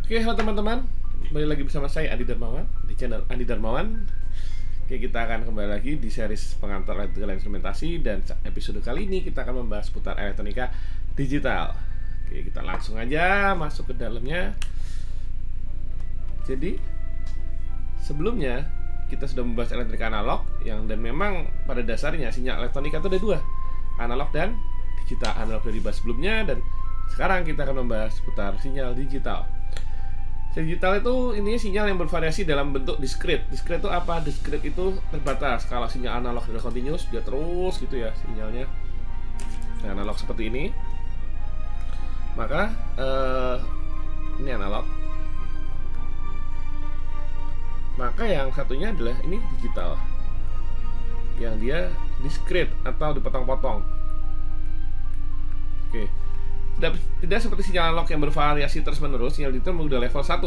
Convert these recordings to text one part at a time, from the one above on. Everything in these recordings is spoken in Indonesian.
Oke, halo teman-teman. Kembali lagi bersama saya Andi Darmawan di channel Andi Darmawan. Oke, kita akan kembali lagi di series pengantar elektronika dan instrumentasi, dan episode kali ini kita akan membahas seputar elektronika digital. Oke, kita langsung aja masuk ke dalamnya. Jadi, sebelumnya kita sudah membahas elektronika analog dan memang pada dasarnya sinyal elektronika itu ada dua, analog dan digital. Analog dari bahas sebelumnya, dan sekarang kita akan membahas seputar sinyal digital. Digital itu intinya sinyal yang bervariasi dalam bentuk discrete. Discrete itu apa? Discrete itu terbatas. Kalau sinyal analog adalah continuous, dia terus gitu ya sinyalnya. Nah, analog seperti ini. Maka ini analog. Maka yang satunya adalah ini digital, yang dia discrete atau dipotong-potong. Oke. Tidak seperti sinyal analog yang bervariasi terus-menerus. Sinyal digital udah level 1.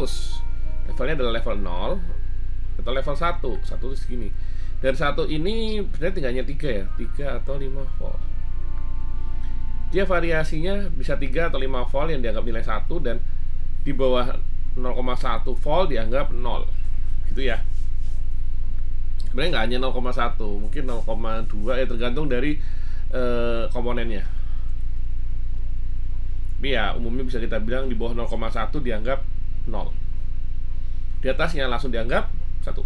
Levelnya adalah level 0 atau level 1. 1 itu segini. Dan 1 ini sebenarnya tinggalnya 3 ya, 3 atau 5 volt. Dia variasinya bisa 3 atau 5 volt yang dianggap nilai 1, dan di bawah 0,1 volt dianggap 0. Gitu ya. Sebenarnya nggak hanya 0,1, mungkin 0,2 ya, tergantung dari komponennya. Tapi ya umumnya bisa kita bilang di bawah 0,1 dianggap 0. Di atasnya langsung dianggap 1.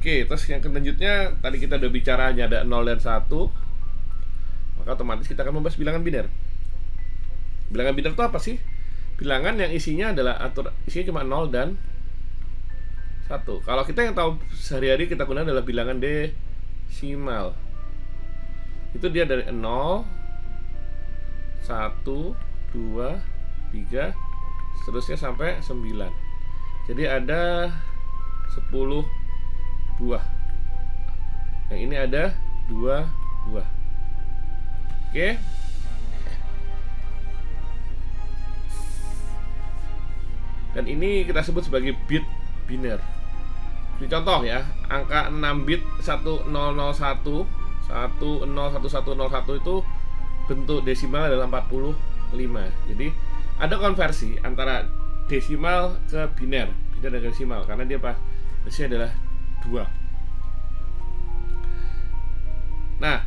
Oke, terus yang selanjutnya tadi kita udah bicara hanya ada 0 dan 1. Maka otomatis kita akan membahas bilangan biner. Bilangan biner itu apa sih? Bilangan yang isinya adalah isinya cuma 0 dan 1. Kalau kita yang tahu sehari-hari kita gunakan adalah bilangan desimal. Itu dia dari 0, 1, 2, 3, seterusnya sampai 9. Jadi ada 10 buah. Yang ini ada 2 buah. Oke. Dan ini kita sebut sebagai bit biner. Ini contoh ya, angka 6 bit 1001 101101 itu bentuk desimal adalah 45. Jadi ada konversi antara desimal ke biner, biner dan desimal, karena dia pasti adalah 2. Nah,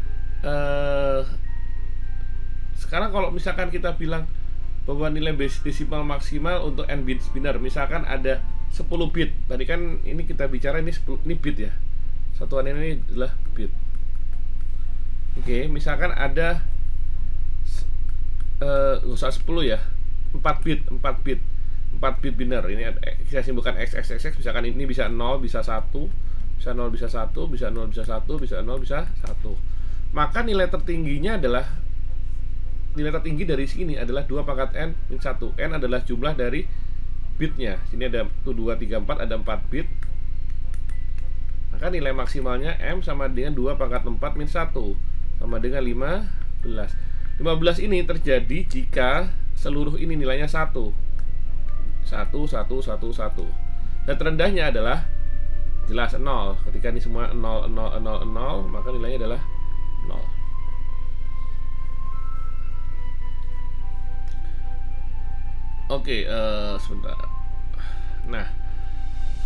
sekarang kalau misalkan kita bilang bahwa nilai desimal maksimal untuk n bit biner, misalkan ada 10 bit. Tadi kan ini kita bicara ini bit ya. Satuan ini adalah bit. Oke, misalkan ada usah 10 ya, 4 bit biner. Ini saya simbolkan XXXX. Misalkan ini bisa 0, bisa 1, bisa 0, bisa 1, bisa 0, bisa 1, bisa 0, bisa 1. Maka nilai tertinggi dari sini adalah 2 pangkat n min 1. N adalah jumlah dari bitnya. Sini ada 1, 2, 3, 4, ada 4 bit. Maka nilai maksimalnya M sama dengan 2 pangkat 4 min 1, sama dengan 15. 15 ini terjadi jika seluruh ini nilainya 1. 1, 1, 1, 1. Dan terendahnya adalah jelas 0. Ketika ini semua 0, 0, 0, 0, maka nilainya adalah 0. Oke, sebentar. Nah,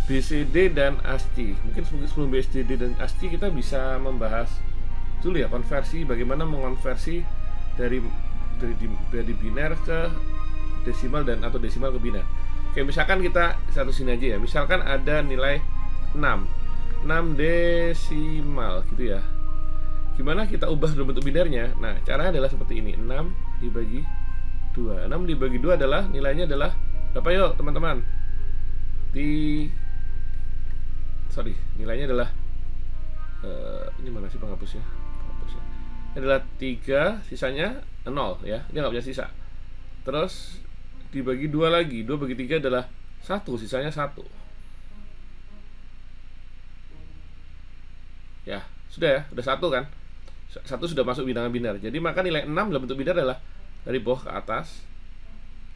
BCD dan ASCII. Mungkin sebelum BCD dan ASCII kita bisa membahas dulu ya, konversi, bagaimana mengonversi dari biner ke desimal atau desimal ke biner. Oke, misalkan kita satu sini aja ya. Misalkan ada nilai 6 desimal gitu ya. Gimana kita ubah dalam bentuk binernya? Nah, caranya adalah seperti ini. 6 dibagi 2. 6 dibagi 2 adalah nilainya adalah berapa yuk teman-teman? Nilainya adalah ini mana sih penghapusnya? Adalah 3, sisanya 0 ya. Dia nggak punya sisa. Terus dibagi 2 lagi. 2 bagi 3 adalah 1, sisanya 1. Ya, sudah ya, udah 1 kan. 1 sudah masuk bilangan biner. Jadi maka nilai 6 dalam bentuk biner adalah dari bawah ke atas.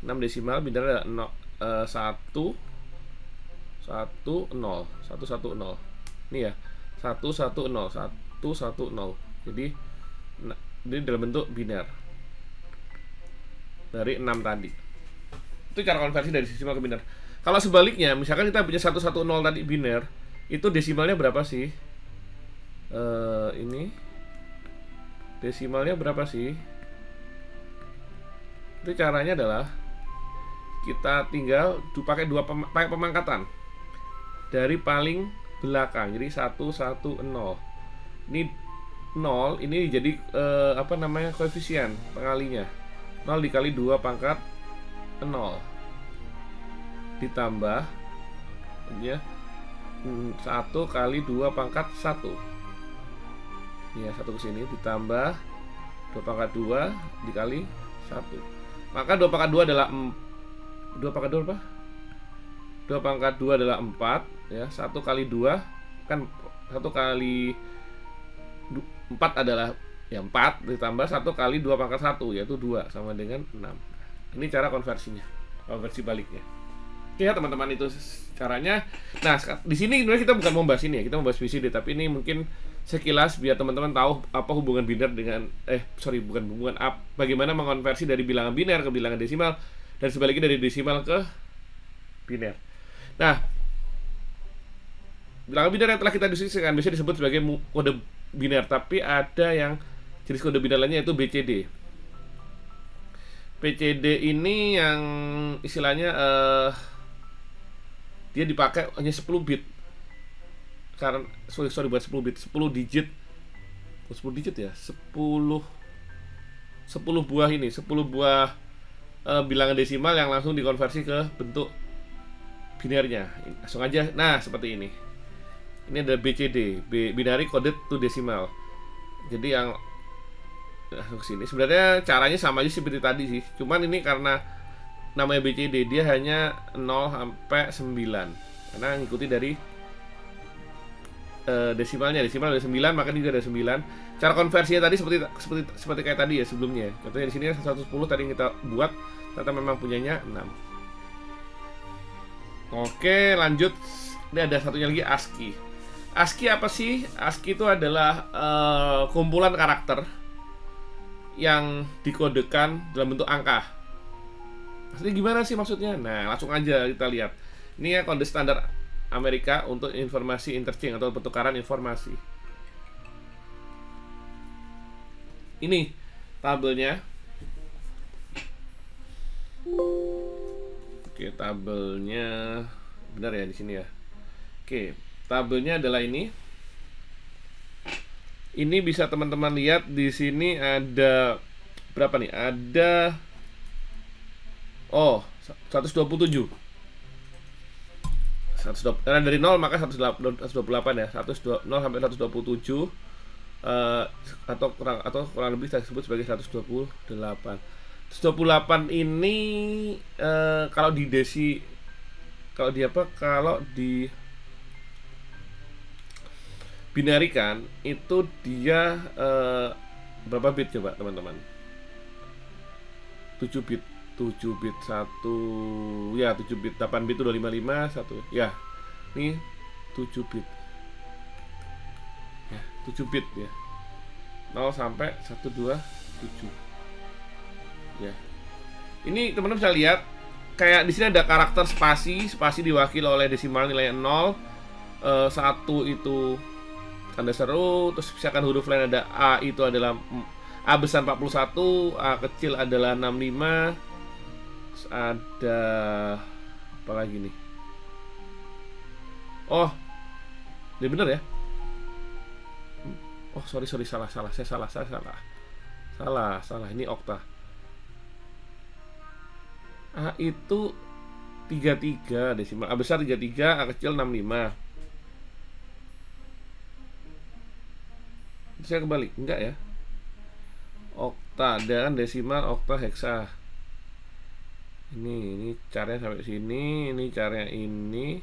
6 desimal biner adalah 1 1 1 0 1 1 0. Ini ya. 1 1 0 1 1 0. Jadi ini dalam bentuk biner dari 6 tadi. Itu cara konversi dari desimal ke biner. Kalau sebaliknya, misalkan kita punya 110 tadi biner, itu desimalnya berapa sih? Ini desimalnya berapa sih? Itu caranya adalah kita tinggal pakai pemangkatan dari paling belakang. Jadi 110. Ini 0, ini jadi apa namanya, koefisien pengalinya. 0 dikali 2 pangkat 0 ditambah ya 1 kali 2 pangkat 1. Ya, 1 ke sini ditambah 2 pangkat 2 dikali 1. Maka 2 pangkat 2 adalah 2 pangkat 2 apa? 2 pangkat 2 adalah 4 ya. 1 kali 2 kan 1 kali 4 adalah ya 4 ditambah 1 kali 2 pangkat 1 yaitu 2 sama dengan 6. Ini cara konversinya, konversi baliknya. Oke ya teman-teman, itu caranya. Nah, di sini sebenarnya kita bukan membahas ini ya, kita membahas BCD, tapi ini mungkin sekilas biar teman-teman tahu apa hubungan biner dengan bukan hubungan bagaimana mengonversi dari bilangan biner ke bilangan desimal dan sebaliknya dari desimal ke biner. Nah, bilangan biner yang telah kita diskusikan biasanya disebut sebagai kode biner, tapi ada yang jenis kode biner lainnya yaitu BCD. BCD ini yang istilahnya dia dipakai hanya 10 bit. Karena buat 10 bit, 10 digit. 10 digit ya, 10 buah ini, 10 buah bilangan desimal yang langsung dikonversi ke bentuk binernya. Langsung aja. Nah, seperti ini. Ini ada BCD, binary coded to decimal. Jadi yang ke sini sebenarnya caranya sama aja seperti tadi sih. Cuman ini karena namanya BCD, dia hanya 0 sampai 9. Karena ngikuti dari desimalnya. Desimal ada 9, maka juga ada 9. Cara konversinya tadi seperti kayak tadi ya sebelumnya. Contohnya di sini 110 tadi yang kita buat, ternyata memang punyanya 6. Oke, lanjut. Ini ada satunya lagi, ASCII. ASCII apa sih? ASCII itu adalah kumpulan karakter yang dikodekan dalam bentuk angka. Maksudnya gimana sih maksudnya? Nah, langsung aja kita lihat. Ini ya kode standar Amerika untuk informasi interchange atau pertukaran informasi. Ini tabelnya. Oke, tabelnya benar ya di sini ya. Oke, tabelnya adalah ini. Ini bisa teman-teman lihat di sini ada berapa nih? Ada 127. Karena dari 0 maka 128 ya. 0 sampai 127 atau kurang lebih saya sebut sebagai 128. 128 ini kalau di binarikan itu dia berapa bit coba teman-teman? 7 bit 1 ya, 7 bit. 8 bit itu 255 1 ya. Ini 7 bit ya, 7 bit ya, 0 sampai 127 ya. Ini teman-teman bisa lihat kayak di sini ada karakter spasi diwakili oleh desimal nilai 0, 1 itu tanda seru, terus misalkan huruf lain ada A, itu adalah A besar 41, A kecil adalah 65. Terus ada apa lagi nih? Oh, ini bener ya? Oh, sorry, salah. Saya salah. Ini okta. A itu 33 desimal. A besar 33, A kecil 65. Saya kebalik, enggak ya? Okta dan desimal, okta, heksa. Ini caranya sampai sini, ini caranya ini.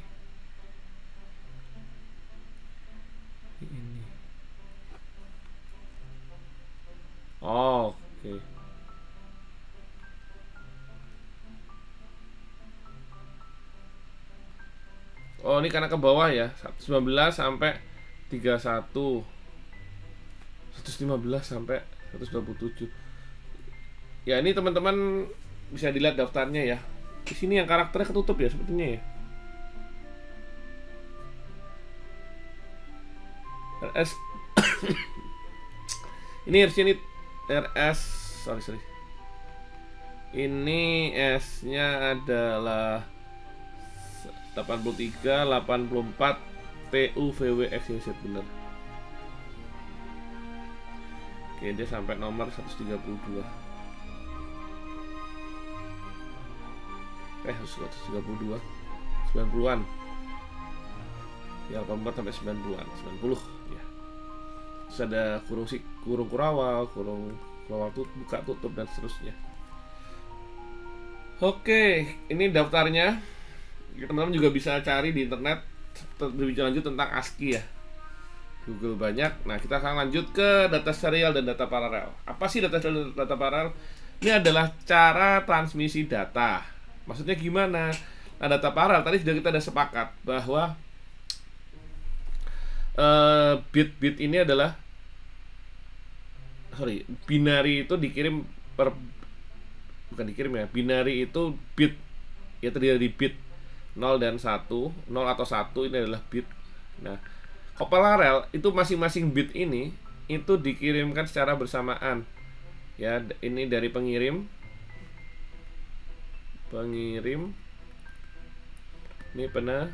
Oh, oke. Oh, ini karena ke bawah ya. 19 sampai 31. 115 sampai 127. Ya, ini teman-teman bisa dilihat daftarnya ya. Di sini yang karakternya ketutup ya sepertinya ya. RS ini ini RS sorry ini S nya adalah 83 84 PUVWX ini set bener. Oke, dia sampai nomor 132. 132 90-an. Ya, 84 sampai 90-an, 90 ya. Terus ada kurung kurawal, kurung buka tutup dan seterusnya. Oke, ini daftarnya. Teman-teman juga bisa cari di internet lebih lanjut tentang ASCII ya. Google banyak. Nah, kita akan lanjut ke data serial dan data paralel. Apa sih data serial dan data paralel? Ini adalah cara transmisi data. Maksudnya gimana? Nah, data paralel tadi sudah kita sepakat bahwa bit-bit ini adalah binary itu dikirim bukan dikirim ya. Binary itu bit ya, terdiri dari bit 0 dan 1, 0 atau 1 ini adalah bit. Nah, paralel itu masing-masing bit ini itu dikirimkan secara bersamaan. Ya, ini dari pengirim. Ini penerima.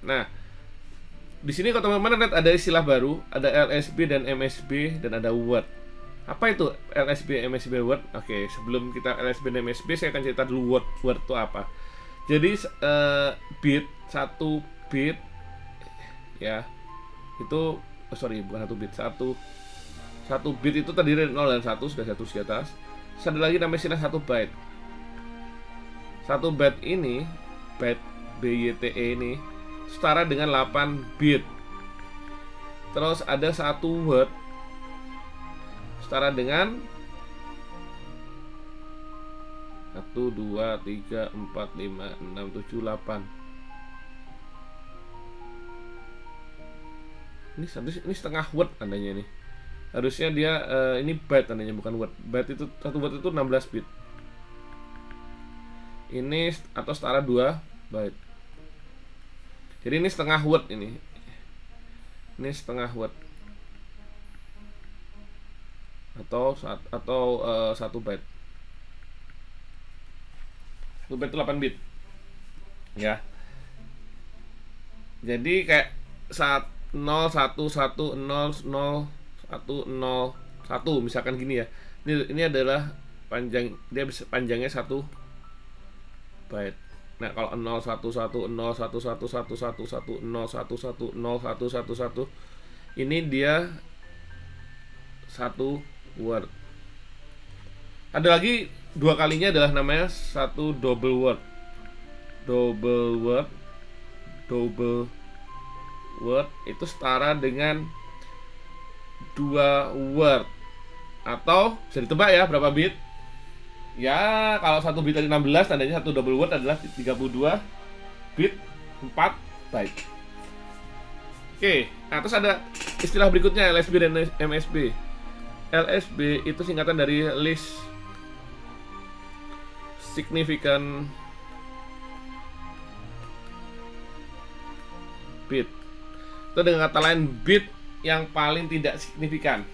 Nah, di sini kalau teman-teman lihat ada istilah baru, ada LSB dan MSB dan ada word. Apa itu LSB, MSB, word? Oke, sebelum kita LSB dan MSB saya akan cerita dulu word itu apa. Jadi bit, satu bit ya, itu bukan satu bit, satu bit itu terdiri dari 0 dan 1, sudah satu di atas. Terus ada lagi namanya istilah 1 byte. 1 byte ini, byte BYTE ini setara dengan 8 bit. Terus ada 1 word setara dengan 1, 2, 3, 4, 5, 6, 7, 8. Ini setengah word tandanya nih. Harusnya dia ini byte tandanya, bukan word. Byte itu, 1 word itu 16 bit. Ini atau setara 2 byte. Jadi ini setengah word ini. Ini setengah word. Atau 1 byte. 1 byte itu 8 bit. Ya. Jadi kayak 0 1 1 0 0 1 0 1 misalkan gini ya. Ini adalah panjangnya 1 byte. Nah, kalau 0 1 1 0 1 1 1 1 1 0 1 1 0 1 1 1 ini dia 1 word. Ada lagi 2 kalinya adalah namanya 1 double word. Double word itu setara dengan 2 word. Atau bisa ditebak ya berapa bit? Ya, kalau 1 bit dari 16 tandanya 1 double word adalah 32 bit 4 byte. Oke, nah terus ada istilah berikutnya LSB dan MSB. LSB itu singkatan dari Least Significant Bit. Itu dengan kata lain bit yang paling tidak signifikan.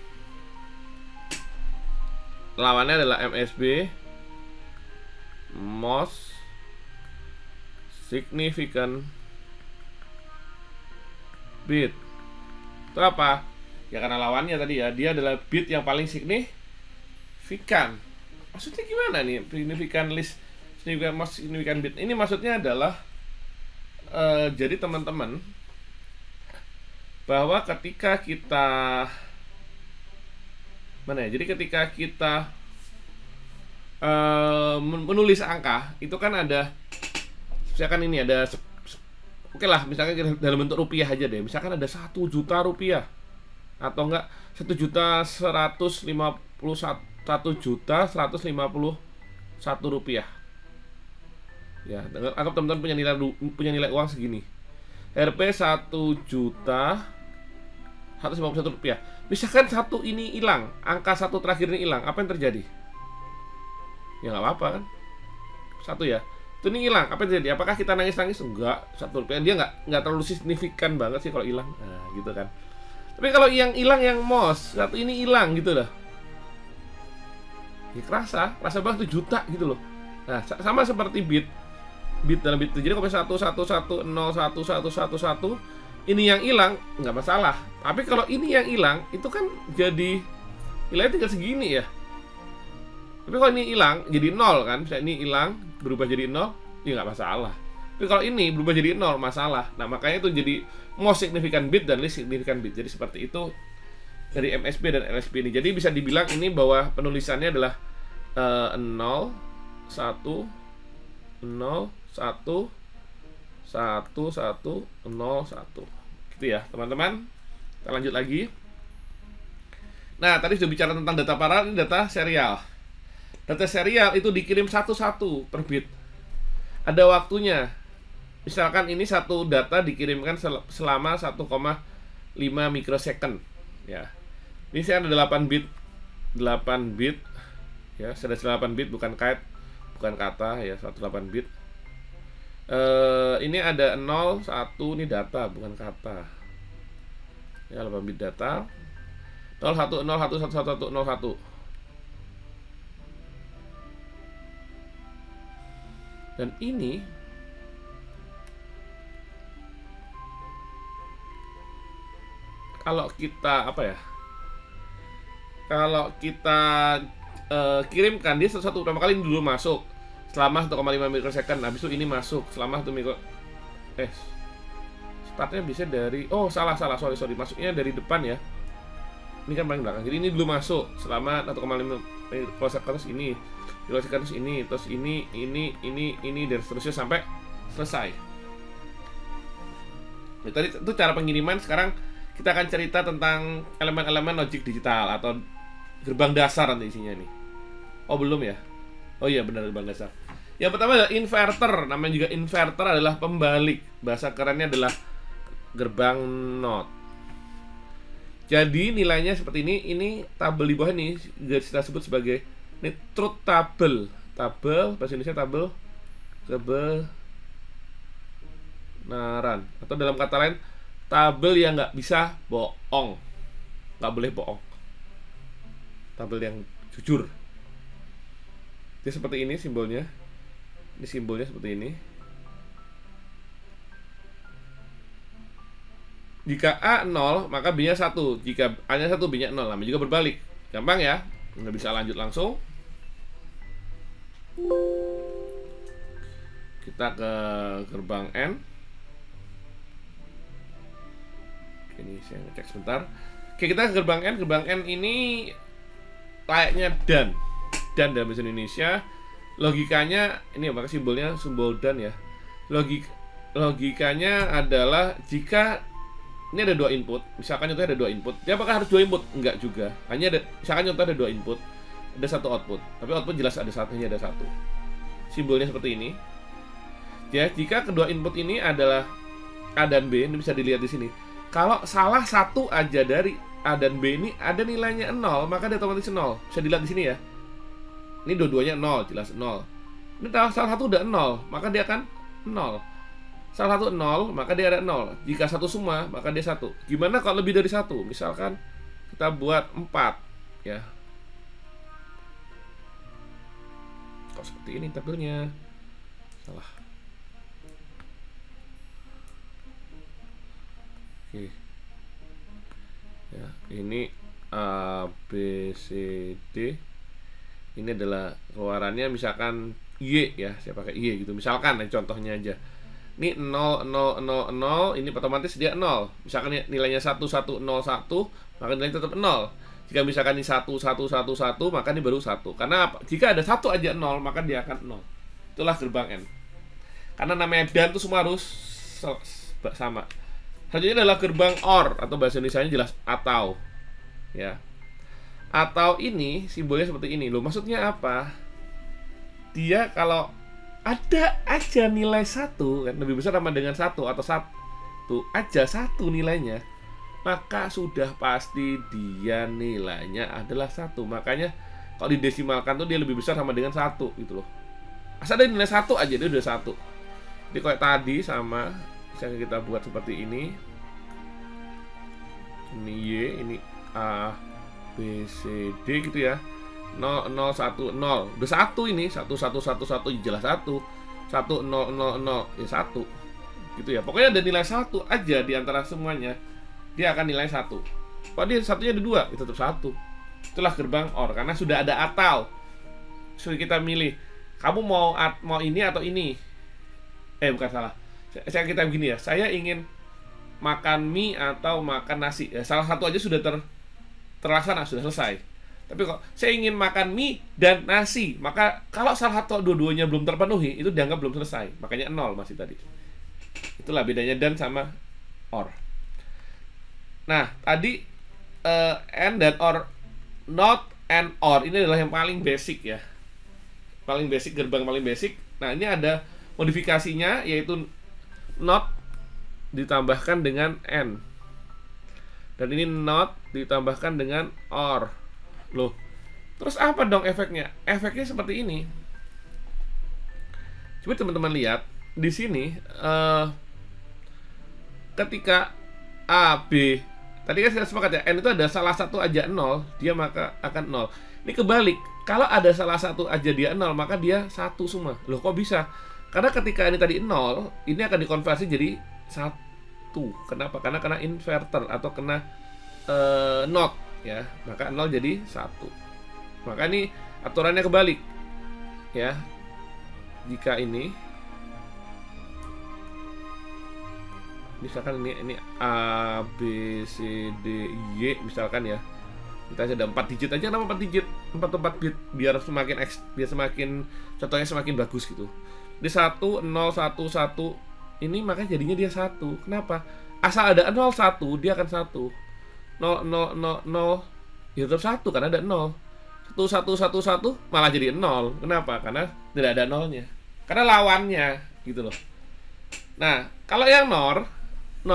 Lawannya adalah MSB, Most Significant Bit. Itu apa? Ya karena lawannya tadi ya, dia adalah bit yang paling signifikan. Maksudnya gimana nih? Significant list, significant most significant bit. Ini maksudnya adalah jadi teman-teman, bahwa ketika kita jadi ketika kita menulis angka itu kan ada, misalkan ini ada, oke lah, misalkan dalam bentuk rupiah aja deh, misalkan ada 1 juta rupiah atau enggak 1.151.151 rupiah. Ya, anggap teman-teman punya nilai uang segini. Rp 1.151.000 rupiah. Misalkan satu ini hilang, angka 1 terakhir ini hilang, apa yang terjadi? Ya nggak apa-apa kan? satu ya. Itu ini hilang. Apa yang terjadi? Apakah kita nangis-nangis? Enggak. Satu rupiah. Dia nggak terlalu signifikan banget sih kalau hilang. Nah, gitu kan. Tapi kalau yang hilang yang MOS, satu ini hilang gitu loh. Ya kerasa banget 1 juta gitu loh. Nah, sama seperti bit dalam bit. Jadi kalau 111011111 ini yang hilang nggak masalah. Tapi kalau ini yang hilang itu kan jadi nilainya tinggal segini ya. Tapi kalau ini hilang jadi 0 kan, misalnya ini hilang berubah jadi 0, ya nggak masalah. Tapi kalau ini berubah jadi 0 masalah. Nah makanya itu jadi most significant bit dan least significant bit. Jadi seperti itu dari MSB dan LSB ini. Jadi bisa dibilang ini bahwa penulisannya adalah 0, 1, 0, 1, 1, 1, 0, 1. Gitu ya teman-teman. Kita lanjut lagi. Nah tadi sudah bicara tentang data paralel, ini data serial. Data serial itu dikirim satu-satu per bit. Ada waktunya. Misalkan ini satu data dikirimkan selama 1,5 mikrosecond ya. Ini saya ada 8 bit. 8 bit ya, sudah 8 bit bukan kite, bukan kata ya, 18 bit. Ini ada 0, 1, ini data bukan kata. Ya, 8 bit data. 0, 1, 0, 1, 1, 1, 1, 0, 1. Dan ini kalau kita apa ya? Kalau kita kirimkan dia satu pertama kali ini dulu masuk selama 1,5 mikrosecond. Habis itu ini masuk selama 1 mikro startnya bisa dari sorry masuknya dari depan ya. Ini kan paling belakang. Jadi ini dulu masuk selama 1,5 mikrosecond terus ini. Terus ini dan seterusnya sampai selesai. Nah, tadi itu cara pengiriman. Sekarang kita akan cerita tentang elemen-elemen logic digital atau gerbang dasar nanti isinya nih. Oh belum ya? Oh iya benar, gerbang dasar. Yang pertama adalah inverter. Namanya juga inverter adalah pembalik. Bahasa kerennya adalah gerbang NOT. Jadi nilainya seperti ini. Ini tabel di bawah ini kita sebut sebagai ini truth table. Tabel bahasa Indonesia tabel kebenaran, atau dalam kata lain tabel yang nggak bisa bohong, nggak boleh bohong, tabel yang jujur. Jadi seperti ini simbolnya. Ini simbolnya seperti ini. Jika A 0 maka B nya 1. Jika A nya 1 B nya 0. Namanya juga berbalik. Gampang ya. Nggak bisa lanjut langsung. Kita ke gerbang N. Oke, ini saya ngecek sebentar. Oke, kita ke gerbang N. Gerbang N ini layaknya dan dalam bahasa Indonesia. Logikanya ini apa simbolnya? Simbol dan ya. Logikanya adalah jika ini ada 2 input, misalkan contohnya ada 2 input. Dia apakah harus 2 input? Enggak juga. Hanya ada, misalkan contoh ada 2 input, ada 1 output. Tapi output jelas ada satunya, ada 1. Simbolnya seperti ini. Ya, jika kedua input ini adalah A dan B, ini bisa dilihat di sini. Kalau salah satu aja dari A dan B ini ada nilainya 0, maka dia otomatis 0. Bisa dilihat di sini ya. Ini dua-duanya 0, jelas 0. Ini salah satu udah 0, maka dia akan 0. Salah satu 0, maka dia ada 0. Jika satu semua, maka dia 1. Gimana kalau lebih dari 1? Misalkan kita buat 4 ya. Kok seperti ini tabelnya? Salah. Oke. Ya, ini A, B, C, D. Ini adalah keluarannya misalkan Y ya. Saya pakai Y gitu. Misalkan contohnya aja. Ini 0, 0, 0, 0. Ini otomatis dia 0. Misalkan nilainya 1, 1, 0, 1, maka nilainya tetap 0. Jika misalkan ini 1, 1, 1, 1, maka ini baru 1. Karena jika ada 1 aja 0, maka dia akan 0. Itulah gerbang N. Karena namanya dan itu semua harus sama. Selanjutnya adalah gerbang OR atau bahasa Indonesianya jelas atau. Ya. Atau ini simbolnya seperti ini. Loh, maksudnya apa? Dia kalau ada aja nilai 1 kan lebih besar sama dengan 1 atau 1 aja 1 nilainya, maka sudah pasti dia nilainya adalah 1. Makanya kalau didesimalkan tuh dia lebih besar sama dengan 1 gitu loh. Asal ada nilai 1 aja dia udah 1. Jadi kayak tadi sama, misalnya kita buat seperti ini. Ini Y, ini A, B, C, D gitu ya. 0, 0, 1, 0. Udah 1 ini, 1, 1, 1, 1, jelas 1. 1, 0, 0, 0, ya 1. Gitu ya. Pokoknya ada nilai 1 aja di antara semuanya. Dia akan nilai 1. Kalau dia satunya ada 2, itu tetap 1. Itulah gerbang OR, karena sudah ada atau. Sudah kita milih, kamu mau ini atau ini. Bukan, salah. Saya kita begini ya, saya ingin makan mie atau makan nasi. Ya, salah satu aja sudah terlaksana, sudah selesai. Tapi kok saya ingin makan mie dan nasi, maka kalau salah satu dua-duanya belum terpenuhi, itu dianggap belum selesai. Makanya 0 masih tadi. Itulah bedanya dan sama OR. Nah, tadi AND dan OR, NOT and OR ini adalah yang paling basic ya. Paling basic, gerbang paling basic. Nah, ini ada modifikasinya, yaitu NOT ditambahkan dengan AND. Dan ini NOT ditambahkan dengan OR. Loh, terus apa dong efeknya? Efeknya seperti ini. Coba teman-teman lihat di sini, ketika A, B, tadi kan kita sepakat ya, N itu ada salah satu aja 0, dia maka akan 0. Ini kebalik, kalau ada salah satu aja dia 0, maka dia 1 semua. Loh, kok bisa? Karena ketika ini tadi 0, ini akan dikonversi jadi 1. Kenapa? Karena kena inverter atau kena NOT ya, maka 0 jadi 1. Maka ini aturannya kebalik ya. Jika ini misalkan ini A, B, C, D, Y misalkan ya, kita ada 4 digit aja, kenapa 4 digit, 4 bit, biar semakin contohnya semakin bagus gitu. Di 1, 0, 1, 1 ini maka jadinya dia 1. Kenapa? Asal ada 0, 1 dia akan 1. 0, 0, 0, 0 ya tetap 1 karena ada 0. 1, 1, 1, 1 malah jadi 0. Kenapa? Karena tidak ada 0-nya. Karena lawannya gitu loh. Nah, kalau yang NOR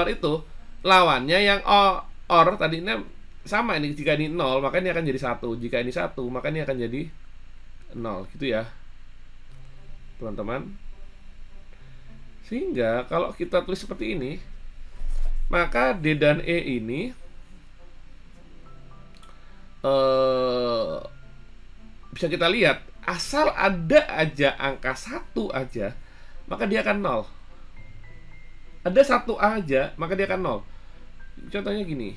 itu lawannya yang OR tadinya sama ini. Jika ini 0 maka ini akan jadi 1. Jika ini 1 maka ini akan jadi 0 gitu ya teman-teman. Sehingga kalau kita tulis seperti ini, maka D dan E ini bisa kita lihat, asal ada aja angka 1 aja, maka dia akan 0. Ada 1 aja, maka dia akan 0. Contohnya gini,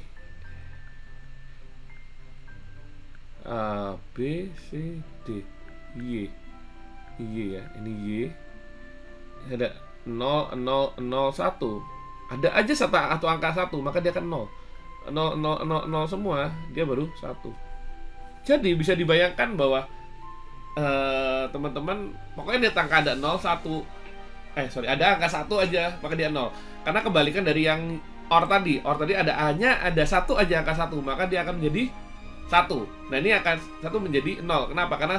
A, B, C, D, Y. Y ya, ini Y. Ada 0, 0, 0, 1. Ada aja satu angka 1, maka dia akan 0. 0, 0, 0, 0 semua, dia baru 1. Jadi bisa dibayangkan bahwa teman-teman, pokoknya dia angka ada 0, 1. Ada angka 1 aja, maka dia 0. Karena kebalikan dari yang OR tadi. OR tadi ada A-nya, ada 1 aja angka 1, maka dia akan menjadi 1. Nah, ini akan 1 menjadi 0. Kenapa? Karena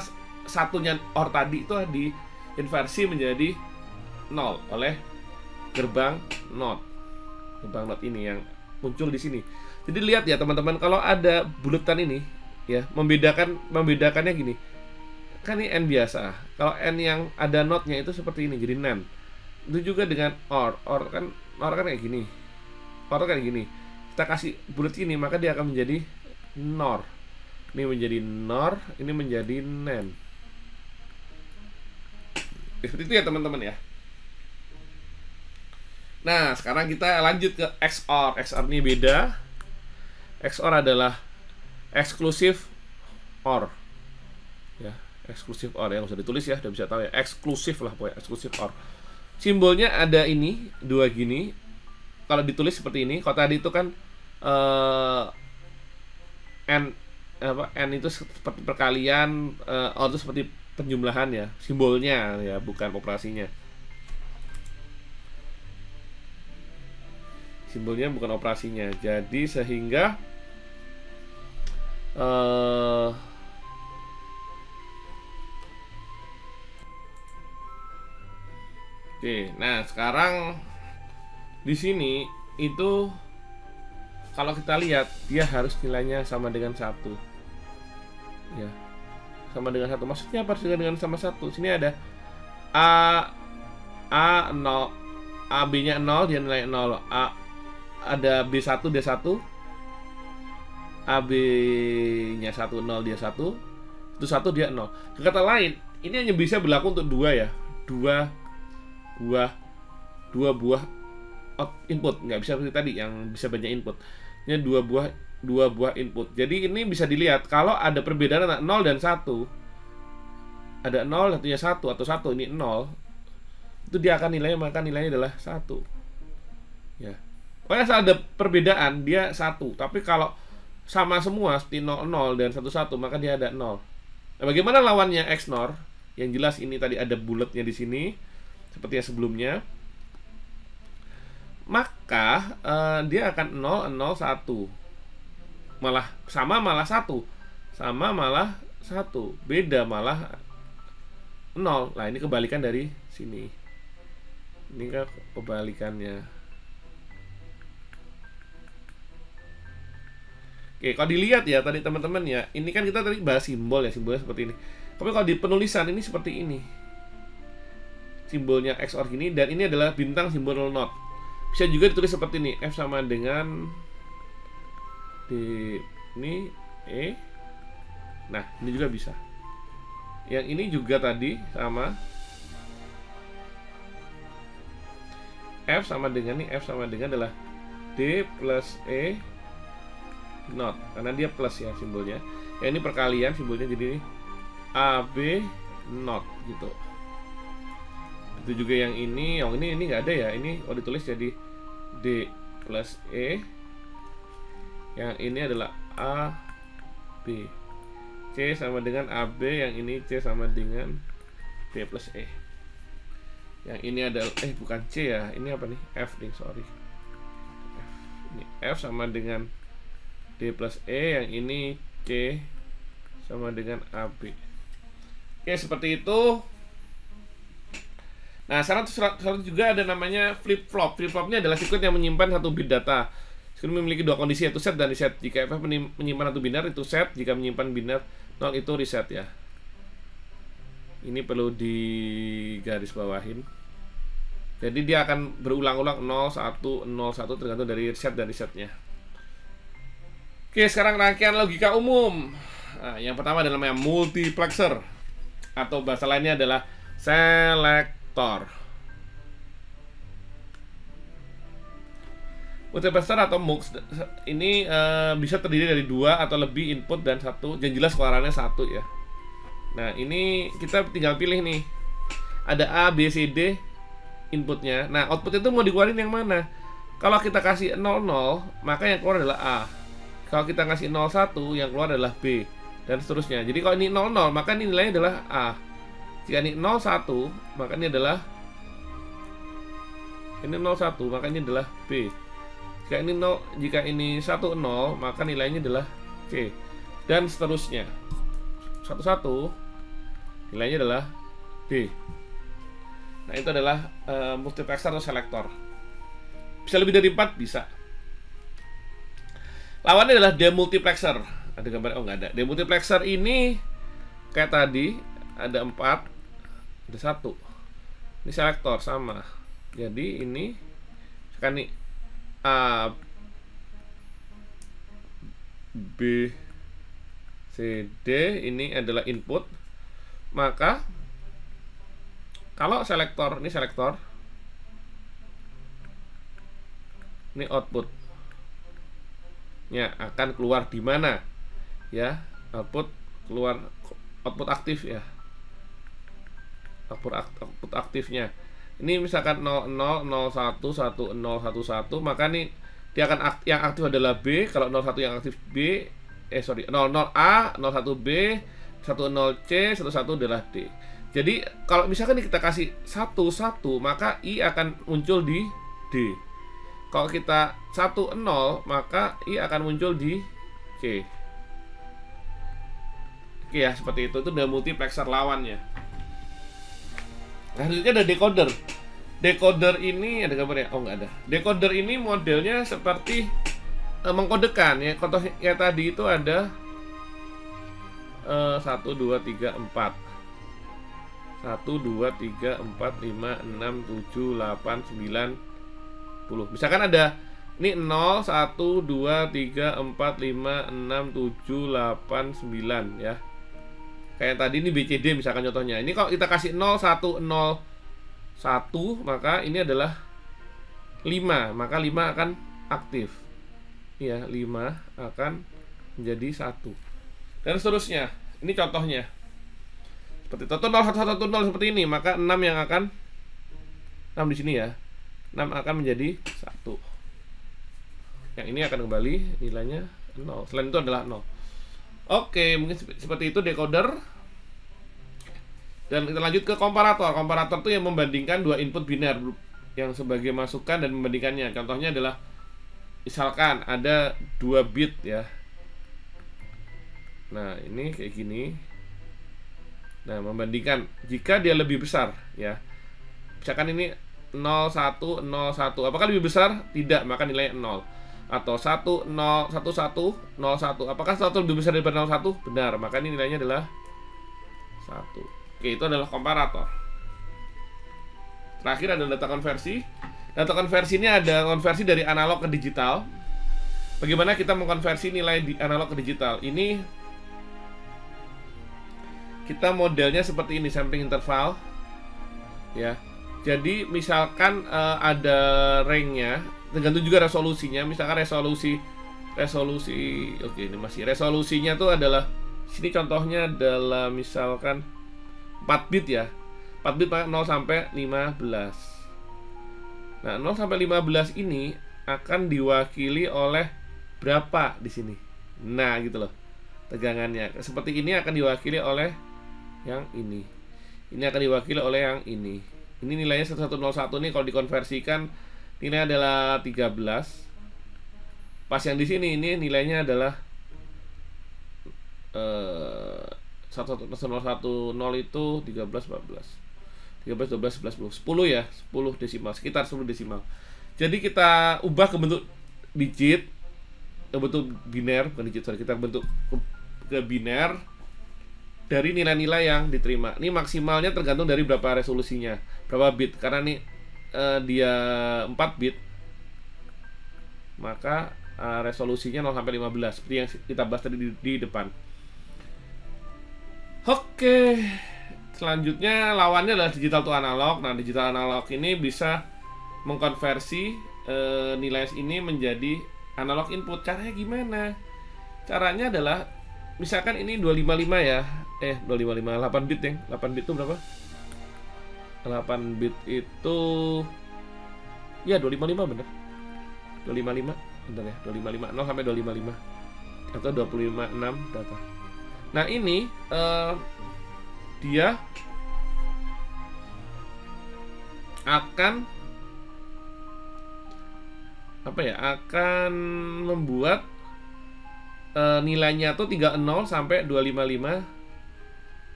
satunya OR tadi itu diinversi menjadi 0 oleh gerbang NOT. Gerbang NOT ini yang muncul di sini. Jadi lihat ya teman-teman, kalau ada bulatan ini ya, membedakannya gini. Kan ini N biasa. Kalau N yang ada NOT-nya itu seperti ini, jadi NAND. Itu juga dengan OR. OR kan kayak gini. OR kayak gini. Kita kasih bulat ini, maka dia akan menjadi NOR. Ini menjadi NOR, ini menjadi NAND. Seperti itu ya teman-teman ya. Nah, sekarang kita lanjut ke XOR. XOR ini beda. XOR adalah eksklusif OR. Ya, eksklusif OR yang usah ditulis ya, udah bisa tahu ya. Eksklusif lah pokoknya, eksklusif OR. Simbolnya ada ini, 2 gini. Kalau ditulis seperti ini, kalau tadi itu kan N itu seperti perkalian, O itu seperti penjumlahan ya, simbolnya ya, bukan operasinya. Simbolnya bukan operasinya. Jadi sehingga oke, nah sekarang di sini itu kalau kita lihat dia harus nilainya sama dengan 1. Ya. Sama dengan 1. Maksudnya apa dengan sama 1? Sini ada A 0, AB-nya 0, dia nilai 0. Ada B1, D1. AB-nya 1, 0, dia 1. Itu 1, dia 0. Kata lain, ini hanya bisa berlaku untuk 2 ya. Dua buah input, nggak bisa seperti tadi yang bisa banyak input. Ini dua buah input. Jadi ini bisa dilihat kalau ada perbedaan antara 0 dan 1. Ada 0, satunya 1 atau 1, ini 0. Itu dia akan nilainya, maka nilainya adalah 1. Ya. Pokoknya saat ada perbedaan dia 1. Tapi kalau sama semua seperti 0, 0 dan 1, 1, maka dia ada 0. Nah, bagaimana lawannya XNOR? Yang jelas ini tadi ada bulatnya di sini seperti yang sebelumnya. Maka dia akan 0, 0, 1. Malah sama malah 1. Sama malah 1. Beda malah 0. Nah, ini kebalikan dari sini. Ini kan kebalikannya. Oke, kalau dilihat ya tadi teman-teman ya, ini kan kita tadi bahas simbol ya, simbolnya seperti ini. Tapi kalau di penulisan ini seperti ini. Simbolnya XOR gini, dan ini adalah bintang simbol not. Bisa juga ditulis seperti ini, F sama dengan D, ini E. Nah, ini juga bisa. Yang ini juga tadi sama. F sama dengan ini, F sama dengan adalah D plus E not, karena dia plus ya simbolnya. Yang ini perkalian simbolnya, jadi ini AB not gitu. Itu juga yang ini nggak ada ya. Ini kalau ditulis jadi D plus E. Yang ini adalah AB. C sama dengan AB, yang ini C sama dengan D plus E. Yang ini adalah bukan C ya, ini apa nih? F nih, sorry. F. Ini F sama dengan D plus E, yang ini C sama dengan AB. Oke, seperti itu. Nah, satu juga ada namanya flip-flop. Flip-flop ini adalah sirkuit yang menyimpan satu bit data. Sirkuit memiliki dua kondisi, yaitu set dan reset. Jika FF menyimpan satu binar, itu set. Jika menyimpan binar 0, itu reset ya. Ini perlu digarisbawahin. Jadi dia akan berulang-ulang 0, 1, 0, 1 tergantung dari set dan resetnya. Oke, sekarang rangkaian logika umum. Nah, yang pertama adalah namanya multiplexer, atau bahasa lainnya adalah selektor. Multiplexer atau MUX ini bisa terdiri dari 2 atau lebih input dan 1. Yang jelas keluarannya 1 ya. Nah, ini kita tinggal pilih nih. Ada A, B, C, D inputnya. Nah, output itu mau dikeluarin yang mana? Kalau kita kasih 00, maka yang keluar adalah A. Kalau kita ngasih 01, yang keluar adalah B, dan seterusnya. Jadi kalau ini 00, maka ini nilainya adalah A. Jika ini 01, maka ini adalah 01, maka ini adalah B. Jika ini 10, maka nilainya adalah C, dan seterusnya. 11, nilainya adalah D. Nah, itu adalah multiplexer atau selektor. Bisa lebih dari 4, bisa. Lawannya adalah demultiplexer. Ada gambar? Oh, nggak ada. Demultiplexer ini kayak tadi, ada 4, ada 1. Ini selektor sama. Jadi ini kan nih A, B, C, D ini adalah input. Maka kalau selektor, ini selektor, ini output nya akan keluar di mana ya, output keluar, output aktif ya, output aktifnya ini misalkan 00, 01, 10, 11, maka nih dia akan yang aktif adalah B. Kalau 01 yang aktif B, 00A, 01B, 10C, 11 adalah D. Jadi kalau misalkan kita kasih 1, maka I akan muncul di D. Kalau kita 10, maka I akan muncul di C. Oke ya, seperti itu. Itu udah multiplexer lawannya. Selanjutnya ada decoder. Decoder ini ada gambarnya? Oh, nggak ada. Decoder ini modelnya seperti mengkodekan ya. Contohnya tadi itu ada 1, 2, 3, 4. 1, 2, 3, 4, 5, 6, 7, 8, 9, 10. Misalkan ada ini 0, 1, 2, 3, 4, 5, 6, 7, 8, 9 ya. Kayak tadi ini BCD misalkan contohnya. Ini kalau kita kasih 0, 1, 0, 1, maka ini adalah 5. Maka 5 akan aktif. Ya, 5 akan menjadi 1. Dan seterusnya. Ini contohnya. Seperti itu 0, 1, 1, 0 seperti ini, maka 6 yang akan 6 di sini ya. 6 akan menjadi 1. Yang ini akan kembali nilainya 0. Selain itu adalah 0. Oke, mungkin seperti itu decoder. Dan kita lanjut ke komparator. Komparator itu yang membandingkan dua input biner yang sebagai masukan dan membandingkannya. Contohnya adalah misalkan ada 2 bit ya. Nah, ini kayak gini. Nah, membandingkan jika dia lebih besar ya. Misalkan ini 0, 1, 0, 1. Apakah lebih besar? Tidak, maka nilainya 0. Atau 1, 0, 1, 1, 0, 1. Apakah 1 lebih besar daripada 0, 1? Benar, maka ini nilainya adalah 1. Oke, itu adalah komparator. Terakhir ada data konversi. Data konversi ini ada konversi dari analog ke digital. Bagaimana kita mengkonversi nilai di analog ke digital? Ini kita modelnya seperti ini, sampling interval ya. Jadi misalkan ada range-nya, tergantung juga resolusinya. Misalkan resolusi oke, ini masih resolusinya tuh adalah sini contohnya adalah misalkan 4 bit ya. 4 bit 0 sampai 15. Nah, 0 sampai 15 ini akan diwakili oleh berapa di sini? Nah, gitu loh. Tegangannya seperti ini akan diwakili oleh yang ini. Ini akan diwakili oleh yang ini. Ini nilainya 1101 nih, kalau dikonversikan nilainya adalah 13. Pas yang di sini ini nilainya adalah 1110 itu 13, 14. 13, 12, 11, 10 ya, 10 desimal, sekitar 10 desimal. Jadi kita ubah ke bentuk digit, ke bentuk biner, bukan digit, sorry, kita bentuk ke biner dari nilai-nilai yang diterima. Ini maksimalnya tergantung dari berapa resolusinya, berapa bit. Karena ini dia 4 bit, maka resolusinya 0 sampai 15 seperti yang kita bahas tadi di depan. Oke, selanjutnya lawannya adalah digital to analog. Nah, digital analog ini bisa mengkonversi nilai ini menjadi analog input. Caranya gimana? Caranya adalah misalkan ini 255 ya. 255, 8 bit ya. 8 bit itu berapa? 8 bit itu ya 255 bener. 255 bentar ya, 255 0 sampai 255 atau 256 data. Nah, ini dia akan apa ya? Akan membuat nilainya tuh 30 sampai 255.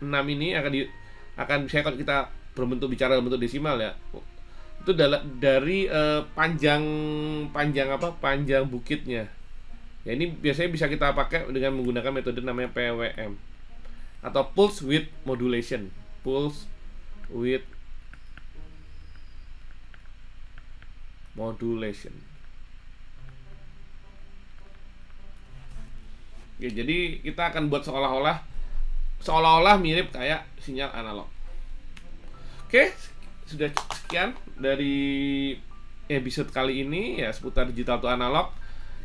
6 ini akan saya kalau kita bicara dalam bentuk desimal ya. Itu dari panjang bukitnya. Ya, ini biasanya bisa kita pakai dengan menggunakan metode namanya PWM atau pulse width modulation. Pulse width modulation. Oke, jadi kita akan buat seolah-olah mirip kayak sinyal analog. Oke, sudah sekian dari episode kali ini ya seputar digital to analog.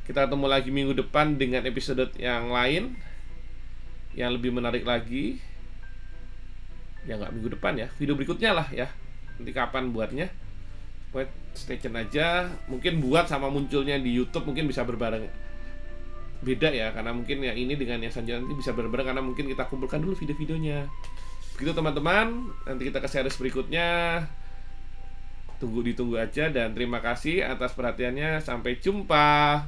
Kita ketemu lagi minggu depan dengan episode yang lain yang lebih menarik lagi. Ya nggak minggu depan ya, video berikutnya lah ya. Nanti kapan buatnya? Buat stay tune aja. Mungkin buat sama munculnya di YouTube mungkin bisa berbareng. Beda ya, karena mungkin yang ini dengan yang selanjutnya nanti bisa berbareng karena mungkin kita kumpulkan dulu video-videonya. Begitu teman-teman, nanti kita ke series berikutnya. Ditunggu aja dan terima kasih atas perhatiannya. Sampai jumpa.